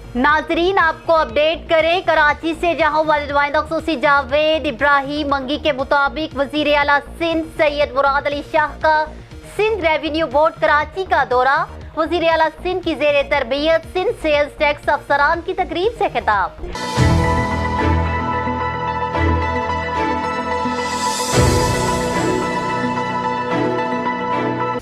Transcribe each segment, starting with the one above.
नाजरीन आपको अपडेट करें कराची से, जहां नुमाइंदा ख़ुसूसी जावेद इब्राहिम मंगी के मुताबिक वज़ीर आला सिंध सैयद मुराद अली शाह का सिंध रेवेन्यू बोर्ड कराची का दौरा। वज़ीर आला सिंध की ज़ेर तरबियत सिंध सेल्स टैक्स अफसरान की तकरीब से खिताब।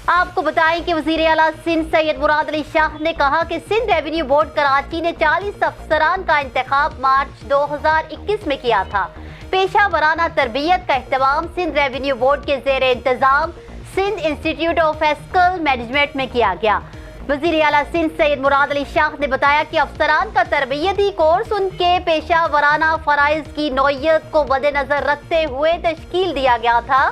आपको बताएं कि वज़ीर आला सिंध सैयद मुराद अली शाह ने कहा कि सिंध रेवेन्यू बोर्ड कराची ने 40 अफसरान का इंतखाब मार्च 2021 में किया था। पेशा वराना तरबियत का अहतमाम सिंध रेवेन्यू बोर्ड के ज़ेर इंतज़ाम Sindh institute of fiscal management में किया गया। वज़ीर आला सिंध सैयद मुराद अली शाह ने बताया कि अफसरान का तरबियती कोर्स उनके पेशा वराना फ़राइज़ की नौइयत को मद्देनज़र रखते हुए तश्कील दिया गया था।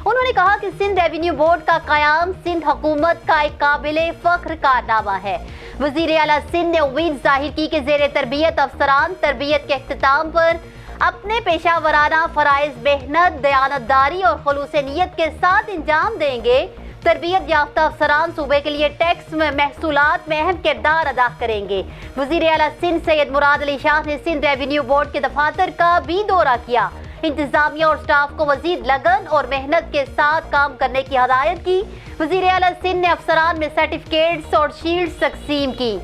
उन्होंने कहा कि सिंध रेवेन्यू बोर्ड का क़याम सिंध हुकूमत का एक काबिले फ़ख्र कारनामा है। वज़ीर आला सिंध ने उम्मीद ज़ाहिर की कि ज़ेर तरबियत अफसरान तरबियत के अख्तिताम पर अपने पेशा वराना फ़राइज़ मेहनत, दयानतदारी और खुलूस नियत के साथ इंजाम देंगे। तरबियत याफ्ता अफसरान सूबे के लिए टैक्स में महसूलात में अहम किरदार अदा करेंगे। वज़ीर आला सिंध सैयद मुराद अली शाह ने सिंध रेवेन्यू बोर्ड के दफातर का भी दौरा किया। इंतजामिया और स्टाफ को मजीद लगन और मेहनत के साथ काम करने की हदायत की। वज़ीर आला सिंध ने अफसरान में सर्टिफिकेट्स और शील्ड्स तकसीम की।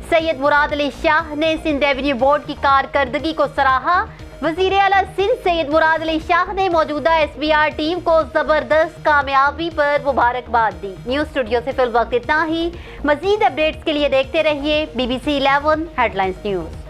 सैयद मुराद अली शाह ने सिंध रेवेन्यू बोर्ड की कारकर्दगी को सराहा। वज़ीर आला सिंध सैयद मुराद अली शाह ने मौजूदा SBR टीम को जबरदस्त कामयाबी पर मुबारकबाद दी। न्यूज़ स्टूडियो से फिल वक्त इतना ही। मजीद अपडेट्स के लिए देखते रहिए BBC 11 हेडलाइंस न्यूज़।